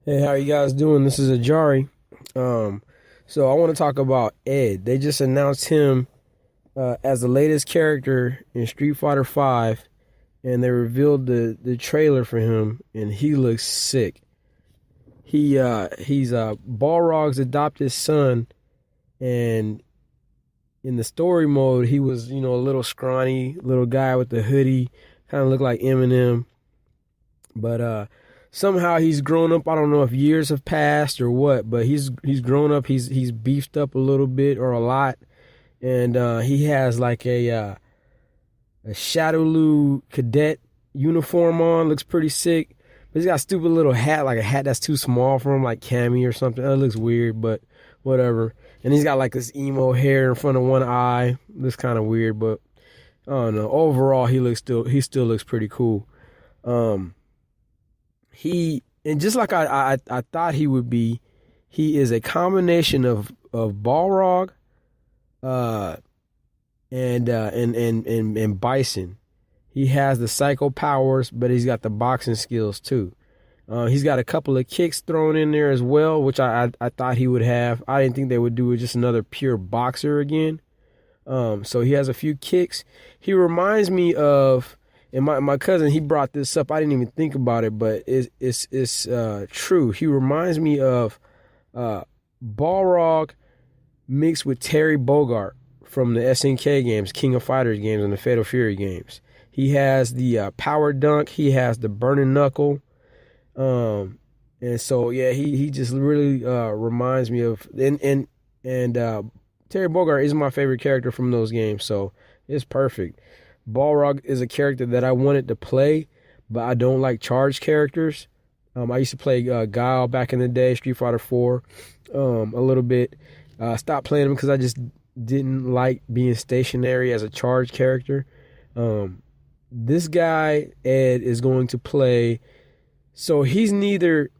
Hey, how you guys doing? This is Ajari. Um, so I want to talk about Ed. They just announced him as the latest character in Street Fighter Five, and they revealed the trailer for him, and he looks sick. He's Balrog's adopted son, and in the story mode, he was a little scrawny little guy with the hoodie, kind of looked like Eminem, but somehow he's grown up. I don't know if years have passed or what, but he's grown up. He's beefed up a little bit or a lot, and he has like a Shadowloo cadet uniform on. Looks pretty sick. But he's got a stupid little hat, like a hat that's too small for him, like Cammy or something. It looks weird, but whatever. And he's got like this emo hair in front of one eye. Looks kind of weird, but I don't know. Overall, he still looks pretty cool. Um, he and just like I thought he would be, he is a combination of Balrog, uh, and Bison. He has the psycho powers, but he's got the boxing skills too. He's got a couple of kicks thrown in there as well, which I thought he would have. I didn't think they would do it just another pure boxer again. So he has a few kicks. He reminds me of, and my cousin, he brought this up. I didn't even think about it, but it's true. He reminds me of Balrog mixed with Terry Bogart from the SNK games, King of Fighters games, and the Fatal Fury games. He has the power dunk. He has the burning knuckle. And so yeah, he just really reminds me of and Terry Bogart is my favorite character from those games, so it's perfect. Balrog is a character that I wanted to play, but I don't like charged characters. I used to play Guile back in the day, Street Fighter 4, a little bit. Stopped playing him because I just didn't like being stationary as a charged character. This guy, Ed, is going to play. So he's neither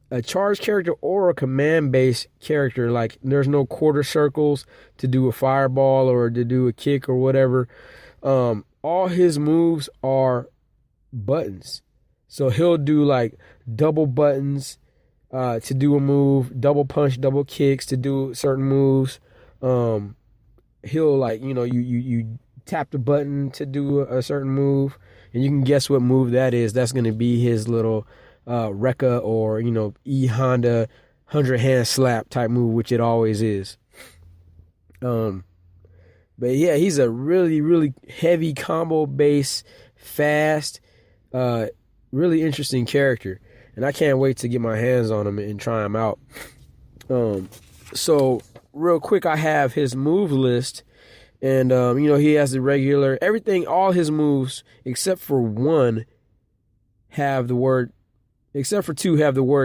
a charged character or a command-based character. Like, there's no quarter circles to do a fireball or to do a kick or whatever. All his moves are buttons. So he'll do like double buttons to do a move, double punch, double kicks to do certain moves. He'll like, you tap the button to do a certain move, and you can guess what move that is. That's going to be his little Rekka or, E Honda 100 hand slap type move, which it always is. But yeah, he's a really, really heavy combo base, fast, really interesting character. And I can't wait to get my hands on him and try him out. So real quick, I have his move list. And, he has the regular, everything, all his moves, except for two have the word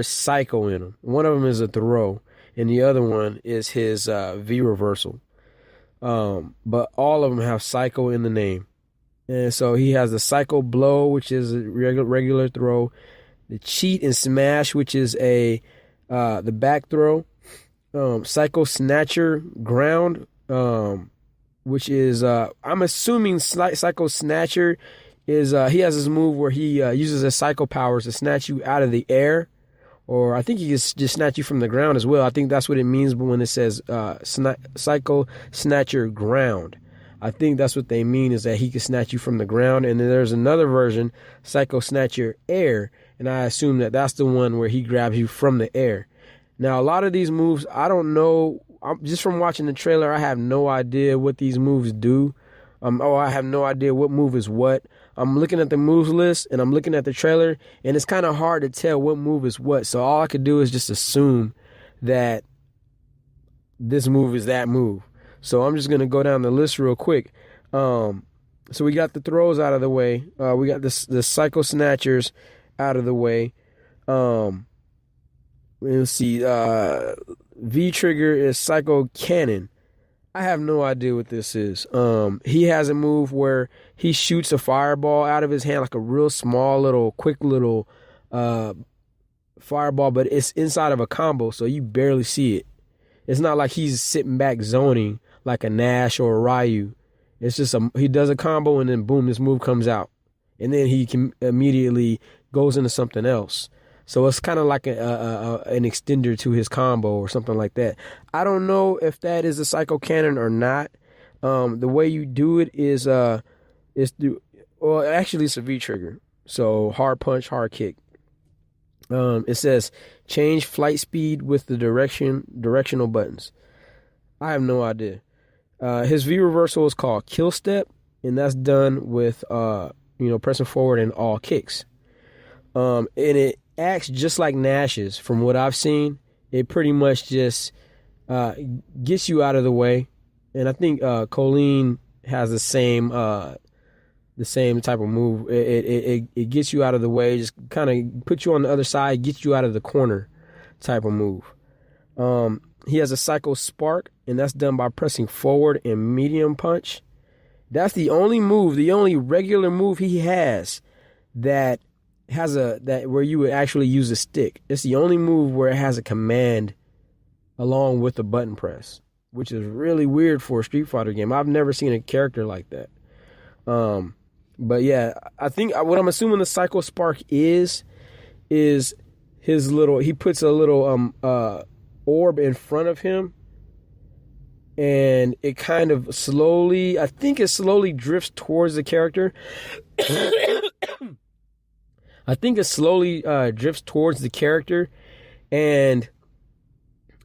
psycho in them. One of them is a throw, and the other one is his V reversal. But all of them have psycho in the name. And so he has the psycho blow, which is a regular throw, the cheat and smash, which is the back throw, psycho snatcher ground, which is I'm assuming Psycho Snatcher is he has this move where he uses his psycho powers to snatch you out of the air, or I think he can just snatch you from the ground as well. I think that's what it means when it says Psycho Snatcher ground. I think that's what they mean, is that he can snatch you from the ground. And then there's another version, Psycho Snatcher air, and I assume that that's the one where he grabs you from the air. Now, a lot of these moves, I don't know. Just from watching the trailer, I have no idea what these moves do. I have no idea what move is what. I'm looking at the moves list and I'm looking at the trailer, and it's kind of hard to tell what move is what. So all I could do is just assume that this move is that move. So I'm just gonna go down the list real quick. So we got the throws out of the way. We got the Psycho Snatchers out of the way. Let's see. V trigger is Psycho Cannon. I have no idea what this is. He has a move where he shoots a fireball out of his hand, like a real small little, quick little fireball, but it's inside of a combo, so you barely see it. It's not like he's sitting back zoning like a Nash or a Ryu. It's just he does a combo and then boom, this move comes out, and then he can immediately goes into something else. So it's kind of like an extender to his combo or something like that. I don't know if that is a Psycho Cannon or not. The way you do it is well, actually it's a V trigger. So hard punch, hard kick. It says change flight speed with the directional buttons. I have no idea. His V reversal is called kill step, and that's done with pressing forward in all kicks. And it acts just like Nash's. From what I've seen, it pretty much just gets you out of the way. And I think Colleen has the same type of move. It gets you out of the way, just kind of puts you on the other side, gets you out of the corner type of move. He has a Psycho Spark, and that's done by pressing forward and medium punch. That's the only regular move he has that where you would actually use a stick. It's the only move where it has a command along with the button press, which is really weird for a Street Fighter game. I've never seen a character like that. But yeah, I think what I'm assuming the Psycho Spark is his little. He puts a little orb in front of him, and it kind of slowly. I think it slowly drifts towards the character. I think it slowly drifts towards the character, and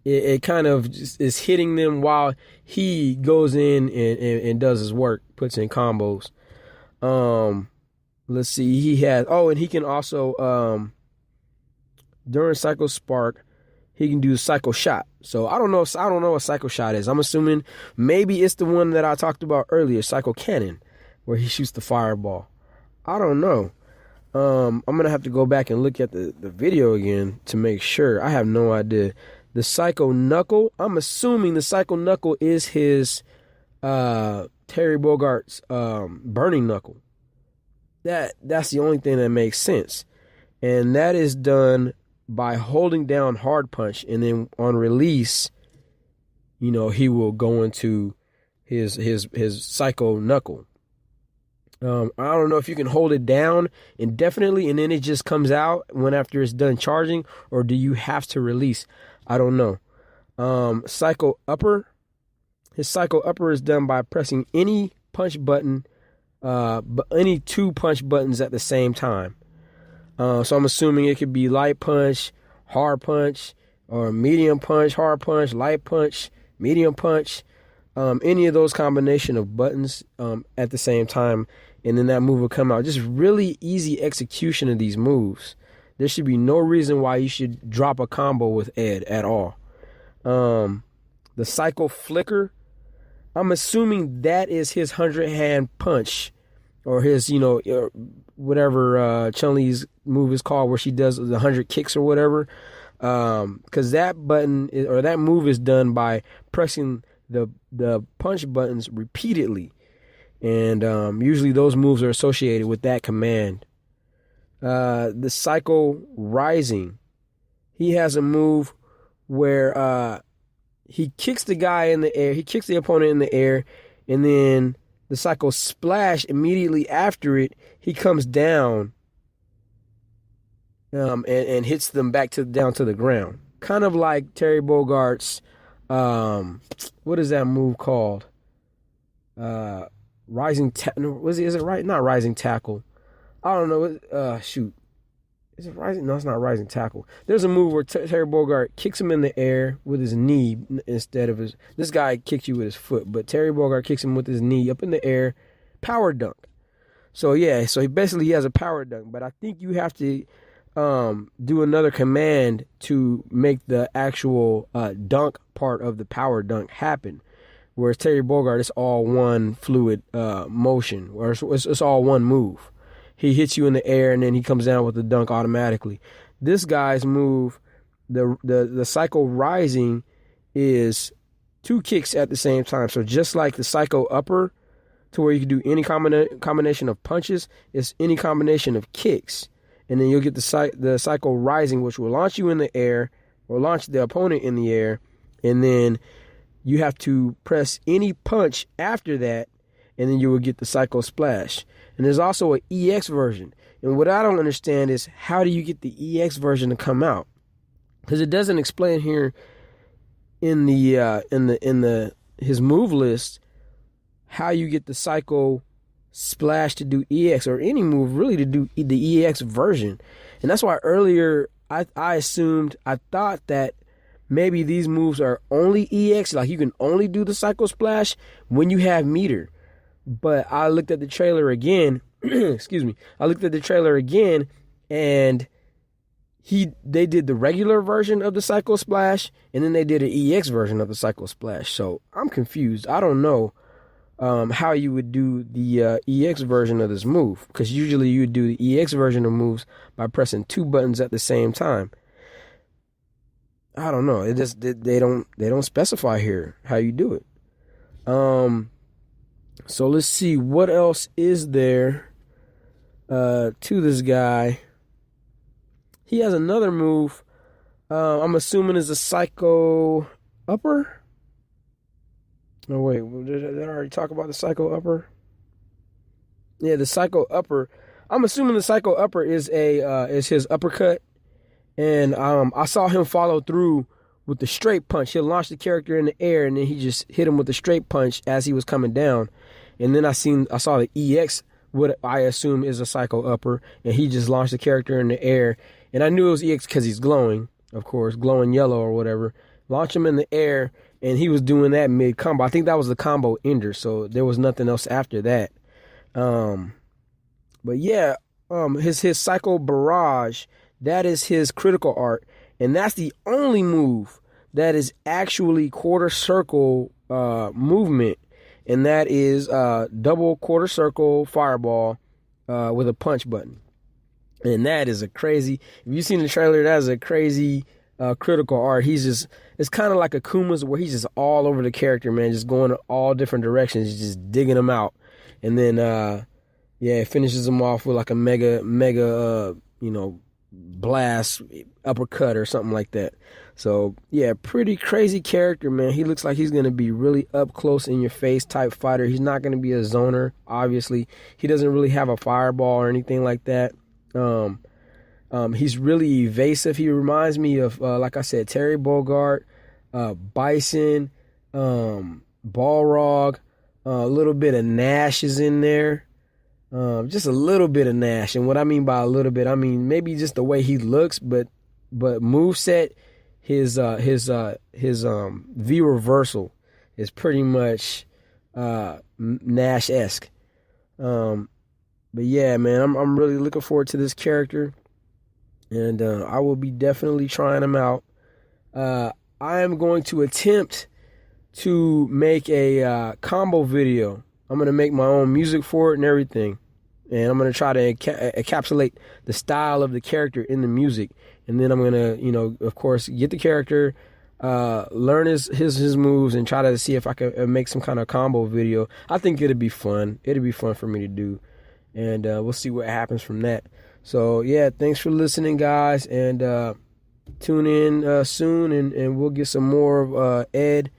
it kind of just is hitting them while he goes in and does his work, puts in combos. Let's see. He has. Oh, and he can also during Psycho Spark, he can do Psycho Shot. So I don't know what Psycho Shot is. I'm assuming maybe it's the one that I talked about earlier, Psycho Cannon, where he shoots the fireball. I don't know. I'm gonna have to go back and look at the video again to make sure. I have no idea. The Psycho Knuckle. I'm assuming the Psycho Knuckle is his Terry Bogart's burning knuckle. That's the only thing that makes sense, and that is done by holding down hard punch, and then on release, he will go into his Psycho Knuckle. I don't know if you can hold it down indefinitely and then it just comes out when after it's done charging, or do you have to release? I don't know. Psycho Upper. His Psycho Upper is done by pressing any punch button, any two punch buttons at the same time. So I'm assuming it could be light punch, hard punch, or medium punch, hard punch, light punch, medium punch. Any of those combination of buttons at the same time, and then that move will come out. Just really easy execution of these moves. There should be no reason why you should drop a combo with Ed at all. The Psycho Flicker, I'm assuming that is his 100-hand punch, or his, whatever Chun-Li's move is called, where she does the 100 kicks or whatever. Because that button or that move is done by pressing the punch buttons repeatedly, and usually those moves are associated with that command. The Psycho Rising, he has a move where he kicks the guy in the air, he kicks the opponent in the air, and then the Psycho Splash immediately after it, he comes down and hits them back down to the ground, kind of like Terry Bogart's. What is that move called? Rising is it right? Not Rising Tackle. I don't know. Shoot. Is it Rising? No, it's not Rising Tackle. There's a move where Terry Bogart kicks him in the air with his knee instead of his. This guy kicks you with his foot, but Terry Bogart kicks him with his knee up in the air. Power dunk. So yeah, so he has a power dunk, but I think you have to do another command to make the actual dunk part of the power dunk happen. Whereas Terry Bogart, it's all one fluid motion, or it's all one move. He hits you in the air and then he comes down with the dunk automatically. This guy's move, the Psycho Rising, is two kicks at the same time. So just like the Psycho Upper, to where you can do any combination of punches, it's any combination of kicks. And then you'll get the Psycho Rising, which will launch you in the air or launch the opponent in the air. And then you have to press any punch after that, and then you will get the Psycho Splash. And there's also an EX version. And what I don't understand is, how do you get the EX version to come out? Because it doesn't explain here in the his move list how you get the Psycho Splash to do EX, or any move really to do the EX version. And that's why earlier I thought that maybe these moves are only EX, like you can only do the Psycho Splash when you have meter. But I looked at the trailer again. Excuse me. I looked at the trailer again, and they did the regular version of the Psycho Splash, and then they did an EX version of the Psycho Splash. So I'm confused. I don't know how you would do the EX version of this move, because usually you would do the EX version of moves by pressing 2 buttons at the same time. I don't know. It just they don't specify here how you do it. So let's see what else is there to this guy. He has another move. I'm assuming is a Psycho Upper. Oh wait, did I already talk about the Psycho Upper? Yeah, the Psycho Upper. I'm assuming the Psycho Upper is his uppercut. And I saw him follow through with the straight punch. He'll launch the character in the air, and then he just hit him with the straight punch as he was coming down. And then I saw the EX, what I assume is a Psycho Upper, and he just launched the character in the air. And I knew it was EX because he's glowing, of course, glowing yellow or whatever. Launch him in the air, and he was doing that mid combo. I think that was the combo ender, so there was nothing else after that. But yeah, his Psycho Barrage. That is his critical art, and that's the only move that is actually quarter circle movement, and that is double quarter circle fireball with a punch button. And that is a crazy, if you've seen the trailer, that is a crazy critical art. It's kind of like a Kuma's, where he's just all over the character, man, just going in all different directions, just digging them out. And then, it finishes him off with like a mega, blast uppercut or something like that. So yeah, pretty crazy character, man. He looks like he's going to be really up close in your face type fighter. He's not going to be a zoner, obviously. He doesn't really have a fireball or anything like that. He's really evasive. He reminds me of like I said, Terry Bogard, Bison, Balrog, a little bit of Nash is in there. Just a little bit of Nash. And what I mean by a little bit, I mean maybe just the way he looks, but moveset, his V reversal is pretty much Nash-esque. But yeah, man, I'm really looking forward to this character, and I will be definitely trying him out. I am going to attempt to make a combo video. I'm going to make my own music for it and everything. And I'm going to try to encapsulate the style of the character in the music. And then I'm going to, of course, get the character, learn his moves, and try to see if I can make some kind of combo video. I think it'd be fun. It'd be fun for me to do. And we'll see what happens from that. So, yeah, thanks for listening, guys. And tune in soon, and we'll get some more of Ed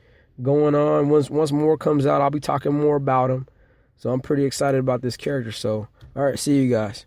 going on. Once more comes out, I'll be talking more about him. So I'm pretty excited about this character. So, all right, see you guys.